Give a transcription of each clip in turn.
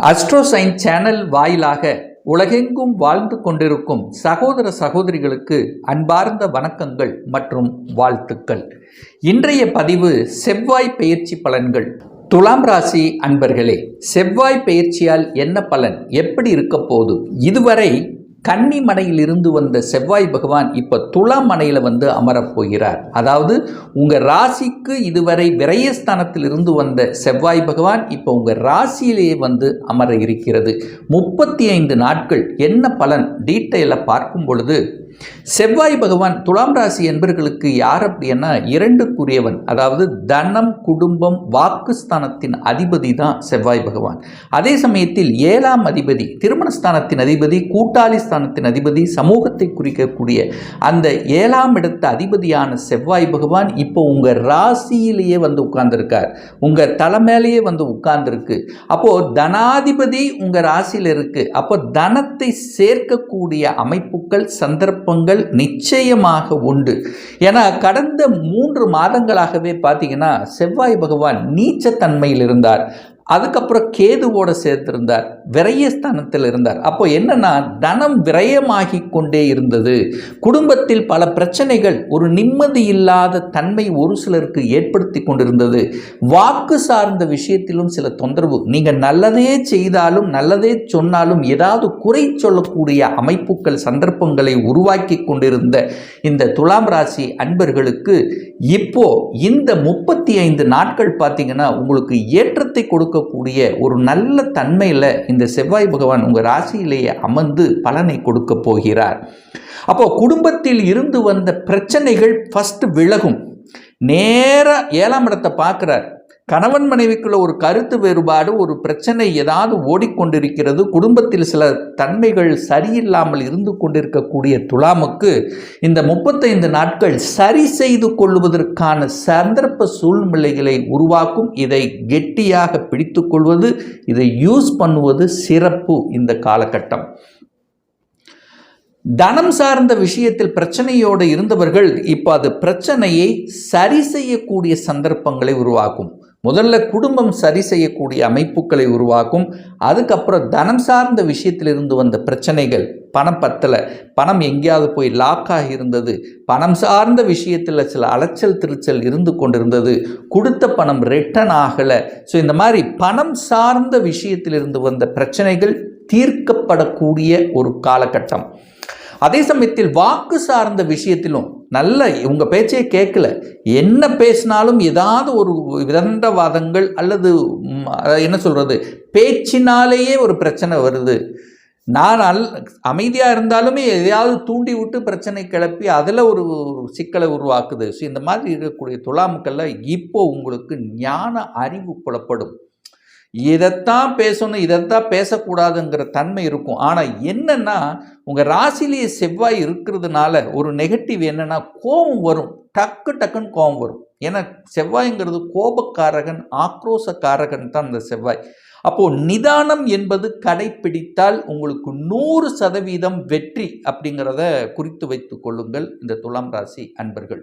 அஸ்ட்ரோசைன் channel வாயிலாக உலகெங்கும் வாழ்ந்து கொண்டிருக்கும் சகோதர சகோதரிகளுக்கு அன்பார்ந்த வணக்கங்கள் மற்றும் வாழ்த்துக்கள். இன்றைய பதிவு செவ்வாய் பெயர்ச்சி பலன்கள். துலாம் ராசி அன்பர்களே, செவ்வாய் பெயர்ச்சியால் என்ன பலன், எப்படி இருக்க போகுது? இதுவரை கன்னி மனையில் இருந்து வந்த செவ்வாய் பகவான் இப்போ துலாம் மனையில் அமரப்போகிறார். அதாவது உங்கள் ராசிக்கு இதுவரை விரயஸ்தானத்தில் இருந்து வந்த செவ்வாய் பகவான் இப்போ உங்கள் ராசியிலேயே அமர இருக்கிறது. 35 நாட்கள் என்ன பலன் டீட்டெயிலாக பார்க்கும் பொழுது, செவ்வாய் பகவான் துலாம் ராசி என்பர்களுக்கு யார் அப்படின்னா 2க்குரியவன். அதாவது தனம், குடும்பம், வாக்குஸ்தானத்தின் அதிபதி தான் செவ்வாய் பகவான். அதே சமயத்தில் 7ஆம் அதிபதி, திருமணஸ்தானத்தின் அதிபதி, கூட்டாளி ஸ்தானத்தின் அதிபதி, சமூகத்தை குறிக்கக்கூடிய அந்த 7ஆம் இடத்து அதிபதியான செவ்வாய் பகவான் இப்போ உங்கள் ராசியிலேயே உட்கார்ந்துருக்கார். உங்கள் தலைமையிலேயே உட்கார்ந்துருக்கு. அப்போது தனாதிபதி உங்கள் ராசியில் இருக்குது. அப்போ தனத்தை சேர்க்கக்கூடிய அமைப்புகள், சந்தர்ப்பங்கள் நிச்சயமாக உண்டு. ஏன்னா கடந்த 3 மாதங்களாகவே பார்த்தீங்கன்னா செவ்வாய் பகவான் நீச்சத்தன்மையில் இருந்தார். அதுக்கப்புறம் கேதுவோடு சேர்த்திருந்தார், விரயஸ்தானத்தில் இருந்தார். அப்போ என்னன்னா தனம் விரயமாகி கொண்டே இருந்தது. குடும்பத்தில் பல பிரச்சனைகள், ஒரு நிம்மதி இல்லாத தன்மை ஒரு சிலருக்கு ஏற்படுத்தி கொண்டிருந்தது. வாக்கு சார்ந்த விஷயத்திலும் சில தொந்தரவு. நீங்கள் நல்லதே செய்தாலும் நல்லதே சொன்னாலும் ஏதாவது குறை சொல்லக்கூடிய அமைப்புகள், சந்தர்ப்பங்களை உருவாக்கி கொண்டிருந்த இந்த துலாம் ராசி அன்பர்களுக்கு இப்போ இந்த 35 நாட்கள் பார்த்தீங்கன்னா உங்களுக்கு ஏற்றத்தை கொடுக்கக்கூடிய ஒரு நல்ல தன்மையில் இந்த செவ்வாய் பகவான் உங்கள் ராசியிலேயே அமர்ந்து பலனை கொடுக்க போகிறார். அப்போ குடும்பத்தில் இருந்து வந்த பிரச்சனைகள் ஃபர்ஸ்ட் விலகும். நேராக 7ஆம் இடத்தை பார்க்குறார். கணவன் மனைவிக்குள்ள ஒரு கருத்து வேறுபாடு, ஒரு பிரச்சனை ஏதாவது ஓடிக்கொண்டிருக்கிறது. குடும்பத்தில் சில தன்மைகள் சரியில்லாமல் இருந்து கொண்டிருக்கக்கூடிய துலாமுக்கு இந்த 35 நாட்கள் சரி செய்து கொள்வதற்கான சந்தர்ப்ப சூழ்நிலைகளை உருவாக்கும். இதை கெட்டியாக பிடித்து கொள்வது, இதை யூஸ் பண்ணுவது சிறப்பு இந்த காலகட்டம். தனம் சார்ந்த விஷயத்தில் பிரச்சனையோடு இருந்தவர்கள் இப்போ அது பிரச்சனையை சரி செய்யக்கூடிய சந்தர்ப்பங்களை உருவாக்கும். முதல்ல குடும்பம் சரி செய்யக்கூடிய அமைப்புகளை உருவாக்கும். அதுக்கப்புறம் தனம் சார்ந்த விஷயத்தில் இருந்து வந்த பிரச்சனைகள், பணம் பத்தலை, பணம் எங்கேயாவது போய் லாக்காக இருந்தது, பணம் சார்ந்த விஷயத்தில் சில அலைச்சல் திருச்சல் இருந்து கொண்டிருந்தது, கொடுத்த பணம் ரிட்டர்ன் ஆகலை. ஸோ இந்த மாதிரி பணம் சார்ந்த விஷயத்தில் இருந்து வந்த பிரச்சனைகள் தீர்க்கப்படக்கூடிய ஒரு காலகட்டம். அதே சமயத்தில் வாக்கு சார்ந்த விஷயத்திலும் நல்ல உங்கள் பேச்சையே கேட்கல, என்ன பேசினாலும் ஏதாவது ஒரு விதண்டவாதங்கள் அல்லது என்ன சொல்கிறது, பேச்சினாலேயே ஒரு பிரச்சனை வருது. நான் அமைதியாக இருந்தாலுமே எதையாவது தூண்டி விட்டு பிரச்சனை கிளப்பி அதில் ஒரு சிக்கலை உருவாக்குது. ஸோ இந்த மாதிரி இருக்கக்கூடிய துலாமுக்கெல்லாம் இப்போ உங்களுக்கு ஞான அறிவு புலப்படும். இதைத்தான் பேசணும், இதைத்தான் பேசக்கூடாதுங்கிற தன்மை இருக்கும். ஆனால் என்னென்னா உங்கள் ராசிலேயே செவ்வாய் இருக்கிறதுனால ஒரு நெகட்டிவ் என்னென்னா கோபம் வரும். டக்குன்னு கோபம் வரும். ஏன்னா செவ்வாய்ங்கிறது கோபக்காரகன், ஆக்ரோஷக்காரகன் தான் அந்த செவ்வாய். அப்போது நிதானம் என்பது கடைப்பிடித்தால் உங்களுக்கு 100% வெற்றி அப்படிங்கிறத குறித்து வைத்து கொள்ளுங்கள் இந்த துலாம் ராசி அன்பர்கள்.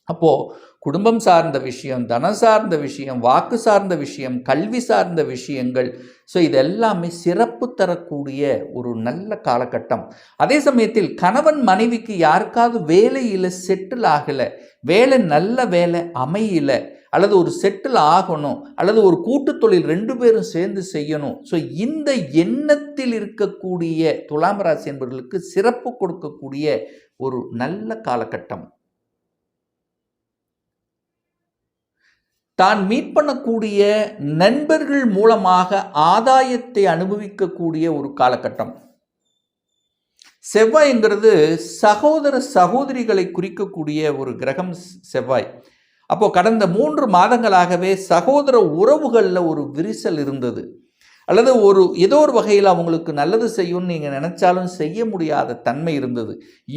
அப்போது குடும்பம் சார்ந்த விஷயம், தனம் சார்ந்த விஷயம், வாக்கு சார்ந்த விஷயம், கல்வி சார்ந்த விஷயங்கள், ஸோ இதெல்லாமே சிறப்பு தரக்கூடிய ஒரு நல்ல காலகட்டம். அதே சமயத்தில் கணவன் மனைவிக்கு யாருக்காவது வேலையில் செட்டில் ஆகலை, வேலை நல்ல வேலை அமையல, அல்லது ஒரு செட்டில் ஆகணும், அல்லது ஒரு கூட்டு தொழில் 2 பேரும் சேர்ந்து செய்யணும். ஸோ இந்த எண்ணத்தில் இருக்கக்கூடிய துலாம் ராசி என்பவர்களுக்கு சிறப்பு கொடுக்கக்கூடிய ஒரு நல்ல காலகட்டம். தான் மீட் பண்ணக்கூடிய நண்பர்கள் மூலமாக ஆதாயத்தை அனுபவிக்கக்கூடிய ஒரு காலகட்டம். செவ்வாய்ங்கிறது சகோதர சகோதரிகளை குறிக்கக்கூடிய ஒரு கிரகம் செவ்வாய். அப்போது கடந்த 3 மாதங்களாகவே சகோதர உறவுகளில் ஒரு விரிசல் இருந்தது. அல்லது ஏதோ ஒரு வகையில் அவங்களுக்கு நல்லது செய்யும்னு நீங்கள் நினச்சாலும் செய்ய முடியாத தன்மை இருந்தது.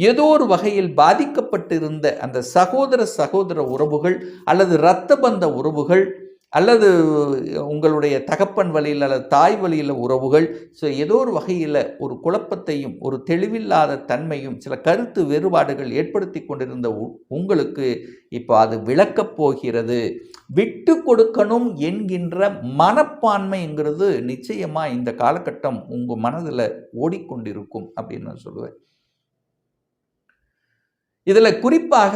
ஏதோ ஒரு வகையில் பாதிக்கப்பட்டிருந்த அந்த சகோதர உறவுகள் அல்லது இரத்த பந்த உறவுகள் அல்லது உங்களுடைய தகப்பன் வழியில் அல்லது தாய் வழியில் உறவுகள், ஸோ ஏதோ ஒரு வகையில் ஒரு குழப்பத்தையும் ஒரு தெளிவில்லாத தன்மையும் சில கருத்து வேறுபாடுகள் ஏற்படுத்தி கொண்டிருந்த உங்களுக்கு இப்போ அது விளக்கப் போகிறது. விட்டு கொடுக்கணும் என்கின்ற மனப்பான்மைங்கிறது நிச்சயமாக இந்த காலகட்டம் உங்கள் மனதில் ஓடிக்கொண்டிருக்கும் அப்படின்னு நான் சொல்லுவேன். இதில் குறிப்பாக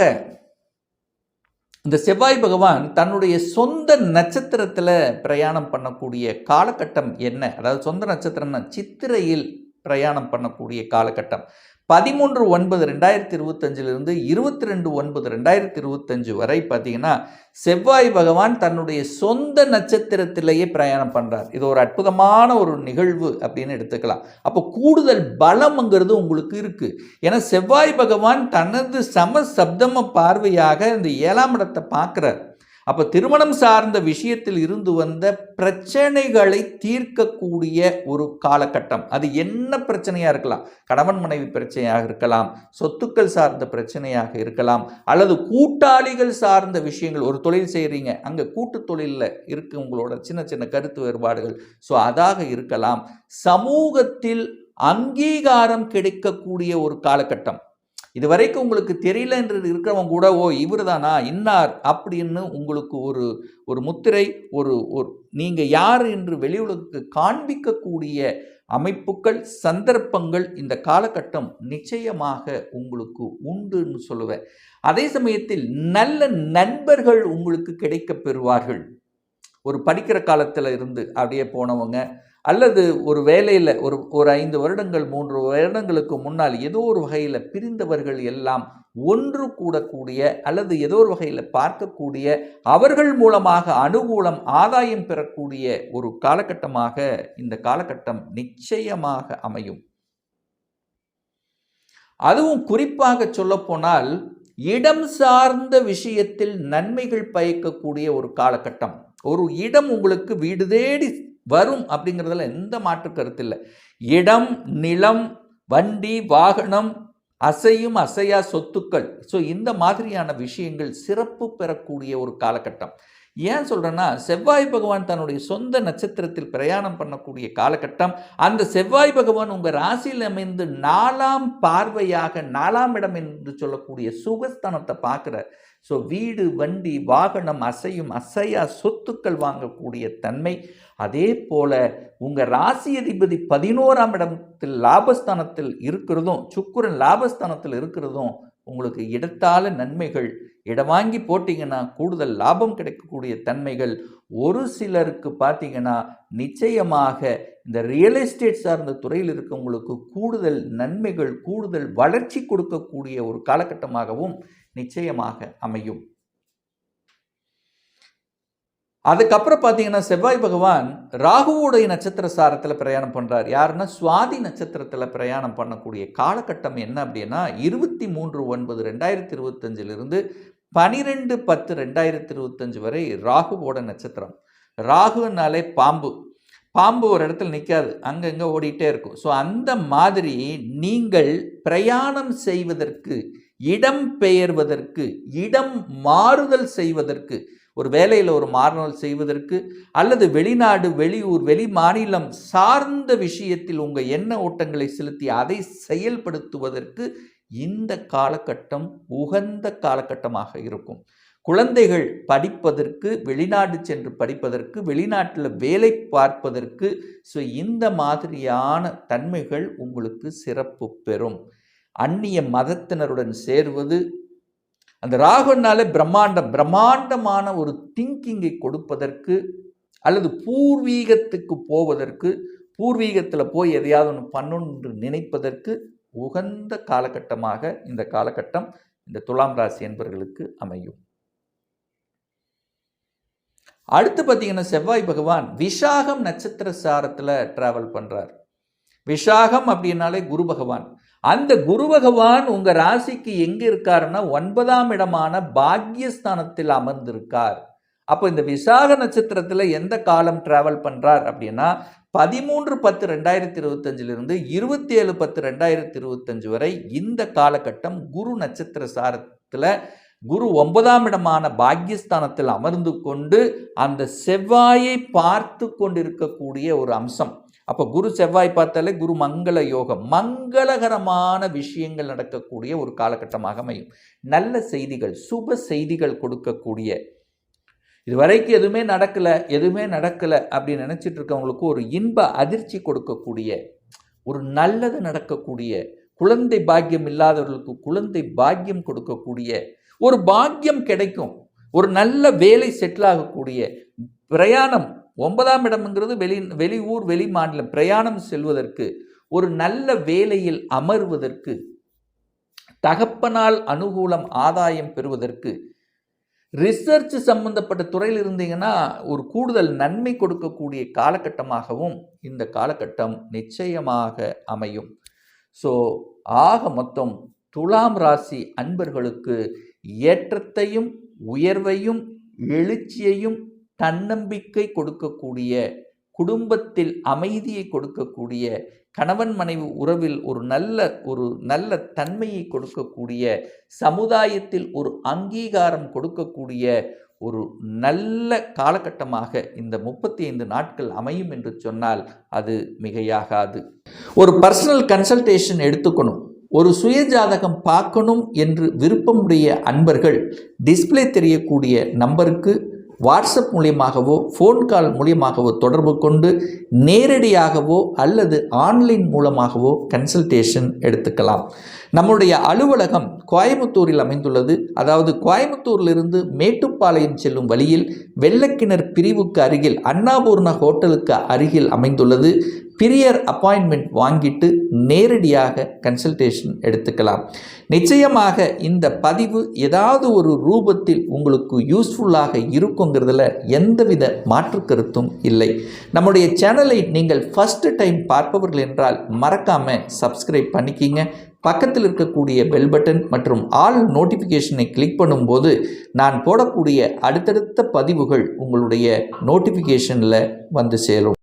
இந்த செவ்வாய் பகவான் தன்னுடைய சொந்த நட்சத்திரத்தில் பிரயாணம் பண்ணக்கூடிய காலகட்டம் என்ன? அதாவது சொந்த நட்சத்திரம்னா சித்திரையில் பிரயாணம் பண்ணக்கூடிய காலகட்டம் 13/9/2025 22/9/2025 வரை பார்த்தீங்கன்னா செவ்வாய் பகவான் தன்னுடைய சொந்த நட்சத்திரத்திலேயே பிரயாணம் பண்ணுறார். இது ஒரு அற்புதமான ஒரு நிகழ்வு அப்படின்னு எடுத்துக்கலாம். அப்போ கூடுதல் பலம்ங்கிறது உங்களுக்கு இருக்கு. ஏன்னா செவ்வாய் பகவான் தனது சப்தம பார்வையாக இந்த 7ஆம் இடத்தை பார்க்கிறார். அப்போ திருமணம் சார்ந்த விஷயத்தில் இருந்து வந்த பிரச்சனைகளை தீர்க்கக்கூடிய ஒரு காலகட்டம். அது என்ன பிரச்சனையாக இருக்கலாம்? கணவன் மனைவி பிரச்சனையாக இருக்கலாம், சொத்துக்கள் சார்ந்த பிரச்சனையாக இருக்கலாம், அல்லது கூட்டாளிகள் சார்ந்த விஷயங்கள். ஒரு தொழில் செய்கிறீங்க, அங்கே கூட்டு தொழிலில் இருக்கு உங்களோட சின்ன சின்ன கருத்து வேறுபாடுகள், ஸோ அதாக இருக்கலாம். சமூகத்தில் அங்கீகாரம் கிடைக்கக்கூடிய ஒரு காலகட்டம். இது வரைக்கும் உங்களுக்கு தெரியல என்று இருக்கிறவங்க கூட இவர் தானா இன்னார் அப்படின்னு உங்களுக்கு ஒரு முத்திரை ஒரு நீங்கள் யார் என்று வெளி உலகுக்கு காண்பிக்கக்கூடிய அமைப்புகள் சந்தர்ப்பங்கள் இந்த காலகட்டம் நிச்சயமாக உங்களுக்கு உண்டுன்னு சொல்லுவேன். அதே சமயத்தில் நல்ல நண்பர்கள் உங்களுக்கு கிடைக்க பெறுவார்கள். ஒரு படிக்கிற காலத்தில் இருந்து அப்படியே போனவங்க, அல்லது ஒரு வேலையில் ஒரு 5 வருடங்கள் 3 வருடங்களுக்கு முன்னால் ஏதோ ஒரு வகையில் பிரிந்தவர்கள் எல்லாம் ஒன்று கூடக்கூடிய அல்லது ஏதோ ஒரு வகையில் பார்க்கக்கூடிய, அவர்கள் மூலமாக அனுகூலம் ஆதாயம் பெறக்கூடிய ஒரு காலகட்டமாக இந்த காலகட்டம் நிச்சயமாக அமையும். அதுவும் குறிப்பாக சொல்லப்போனால் இடம் சார்ந்த விஷயத்தில் நன்மைகள் பயக்கக்கூடிய ஒரு காலகட்டம். ஒரு இடம் உங்களுக்கு வீடு தேடி வரும் அப்படிங்கிறதுல எந்த மாற்று கருத்து இல்லை. இடம், நிலம், வண்டி, வாகனம், அசையும் அசையா சொத்துக்கள், ஸோ இந்த மாதிரியான விஷயங்கள் சிறப்பு பெறக்கூடிய ஒரு காலகட்டம். ஏன் சொல்கிறேன்னா செவ்வாய் பகவான் தன்னுடைய சொந்த நட்சத்திரத்தில் பிரயாணம் பண்ணக்கூடிய காலகட்டம். அந்த செவ்வாய் பகவான் உங்கள் ராசியில் அமைந்து 4ஆம் பார்வையாக 4ஆம் இடம் என்று சொல்லக்கூடிய சுகஸ்தானத்தை பார்க்குறார். ஸோ வீடு, வண்டி, வாகனம், அசையும் அசையா சொத்துக்கள் வாங்கக்கூடிய தன்மை. அதே போல உங்கள் ராசி அதிபதி 11ஆம் இடத்தில் லாபஸ்தானத்தில் இருக்கிறதும், சுக்கிரன் லாபஸ்தானத்தில் இருக்கிறதும் உங்களுக்கு இடத்தால நன்மைகள். இடம் வாங்கி போட்டிங்கன்னா கூடுதல் லாபம் கிடைக்கக்கூடிய தன்மைகள். ஒரு சிலருக்கு பார்த்தீங்கன்னா நிச்சயமாக இந்த ரியல் எஸ்டேட் சார்ந்த துறையில் இருக்கவங்களுக்கு கூடுதல் நன்மைகள், கூடுதல் வளர்ச்சி கொடுக்கக்கூடிய ஒரு காலகட்டமாகவும் நிச்சயமாக அமையும். அதுக்கப்புறம் பார்த்தீங்கன்னா செவ்வாய் பகவான் ராகுவோடைய நட்சத்திர சாரத்தில் பிரயாணம் பண்ணுறார். யாருன்னா சுவாதி நட்சத்திரத்தில் பிரயாணம் பண்ணக்கூடிய காலகட்டம் என்ன அப்படின்னா 23/9/2025 12/10/2025 வரை ராகுவோட நட்சத்திரம். ராகுனாலே பாம்பு ஒரு இடத்துல நிற்காது, அங்கங்கே ஓடிட்டே இருக்கும். ஸோ அந்த மாதிரி நீங்கள் பிரயாணம் செய்வதற்கு, இடம் பெயர்வதற்கு, இடம் மாறுதல் செய்வதற்கு, ஒரு வேலையில் ஒரு மாறுதல் செய்வதற்கு, அல்லது வெளிநாடு, வெளியூர், வெளி மாநிலம் சார்ந்த விஷயத்தில் உங்கள் எண்ண ஓட்டங்களை செலுத்தி அதை செயல்படுத்துவதற்கு இந்த காலகட்டம் உகந்த காலகட்டமாக இருக்கும். குழந்தைகள் படிப்பதற்கு, வெளிநாடு சென்று படிப்பதற்கு, வெளிநாட்டில் வேலை பார்ப்பதற்கு, ஸோ இந்த மாதிரியான தன்மைகள் உங்களுக்கு சிறப்பு பெறும். அந்நிய மதத்தினருடன் சேர்வது, அந்த ராகுனால பிரம்மாண்டமான ஒரு திங்கிங்கை கொடுப்பதற்கு, அல்லது பூர்வீகத்துக்கு போவதற்கு, பூர்வீகத்தில் போய் எதையாவது ஒன்று பண்ணணுன்று நினைப்பதற்கு உகந்த காலகட்டமாக இந்த காலகட்டம் இந்த துலாம் ராசி என்பவர்களுக்கு அமையும். அடுத்து பார்த்தீங்கன்னா செவ்வாய் பகவான் விஷாகம் நட்சத்திர சாரத்தில் டிராவல் பண்ணுறார். விஷாகம் அப்படின்னாலே குரு பகவான். அந்த குரு பகவான் உங்கள் ராசிக்கு எங்கே இருக்காருன்னா 9ஆம் இடமான பாக்யஸ்தானத்தில் அமர்ந்திருக்கார். அப்போ இந்த விசாக நட்சத்திரத்தில் எந்த காலம் டிராவல் பண்ணுறார் அப்படின்னா 13/10/2025 27/10/2025 வரை இந்த காலகட்டம் குரு நட்சத்திர சாரத்தில் குரு 9ஆம் இடமான பாக்யஸ்தானத்தில் அமர்ந்து கொண்டு அந்த செவ்வாயை பார்த்து கொண்டிருக்கக்கூடிய ஒரு அம்சம். அப்போ குரு செவ்வாய் பார்த்தாலே குரு மங்கள யோகம், மங்களகரமான விஷயங்கள் நடக்கக்கூடிய ஒரு காலகட்டமாக அமையும். நல்ல செய்திகள், சுப செய்திகள் கொடுக்கக்கூடிய, இதுவரைக்கும் எதுவுமே நடக்கலை அப்படின்னு நினச்சிட்டு இருக்கவங்களுக்கு ஒரு இன்ப அதிர்ச்சி கொடுக்கக்கூடிய, ஒரு நல்லது நடக்கக்கூடிய, குழந்தை பாக்கியம் இல்லாதவர்களுக்கு குழந்தை பாக்கியம் கொடுக்கக்கூடிய ஒரு பாக்கியம் கிடைக்கும். ஒரு நல்ல வேலை செட்டில் ஆகக்கூடிய, பிரயாணம், 9ஆம் இடம்ங்கிறது வெளியூர் வெளி மாநிலம் பிரயாணம் செல்வதற்கு, ஒரு நல்ல வேலையில் அமர்வதற்கு, தகப்பனால் அனுகூலம் ஆதாயம் பெறுவதற்கு, ரிசர்ச் சம்பந்தப்பட்ட துறையில் இருந்தீங்கன்னா ஒரு கூடுதல் நன்மை கொடுக்கக்கூடிய காலகட்டமாகவும் இந்த காலகட்டம் நிச்சயமாக அமையும். ஸோ ஆக மொத்தம் துலாம் ராசி அன்பர்களுக்கு ஏற்றத்தையும் உயர்வையும் எழுச்சியையும் தன்னம்பிக்கை கொடுக்கக்கூடிய, குடும்பத்தில் அமைதியை கொடுக்கக்கூடிய, கணவன் மனைவி உறவில் ஒரு நல்ல தன்மையை கொடுக்கக்கூடிய, சமுதாயத்தில் ஒரு அங்கீகாரம் கொடுக்கக்கூடிய ஒரு நல்ல காலகட்டமாக இந்த 35 நாட்கள் அமையும் என்று சொன்னால் அது மிகையாகாது. ஒரு பர்சனல் கன்சல்டேஷன் எடுத்துக்கணும், ஒரு சுயஜாதகம் பார்க்கணும் என்று விருப்பமுடைய அன்பர்கள் டிஸ்பிளே தெரியக்கூடிய நம்பருக்கு வாட்ஸ்அப் மூலியமாகவோ ஃபோன் கால் மூலியமாகவோ தொடர்பு கொண்டு நேரடியாகவோ அல்லது ஆன்லைன் மூலமாகவோ கன்சல்டேஷன் எடுத்துக்கலாம். நம்முடைய அலுவலகம் கோயம்புத்தூரில் அமைந்துள்ளது. அதாவது கோயம்புத்தூரிலிருந்து மேட்டுப்பாளையம் செல்லும் வழியில் வெள்ளக்கிணர் பிரிவுக்கு அருகில் அன்னபூர்ணா ஹோட்டலுக்கு அருகில் அமைந்துள்ளது. பிரியர் அப்பாயின்மெண்ட் வாங்கிட்டு நேரடியாக கன்சல்டேஷன் எடுத்துக்கலாம். நிச்சயமாக இந்த பதிவு ஏதாவது ஒரு ரூபத்தில் உங்களுக்கு யூஸ்ஃபுல்லாக இருக்குங்கிறதுல எந்தவித மாற்று கருத்தும் இல்லை. நம்முடைய சேனலை நீங்கள் ஃபர்ஸ்ட் டைம் பார்ப்பவர்கள் என்றால் மறக்காமல் சப்ஸ்கிரைப் பண்ணிக்கிங்க. பக்கத்தில் இருக்கக்கூடிய பெல் பட்டன் மற்றும் ஆல் நோட்டிஃபிகேஷனை கிளிக் பண்ணும்போது நான் போடக்கூடிய அடுத்தடுத்த பதிவுகள் உங்களுடைய நோட்டிஃபிகேஷனில் வந்து சேரும்.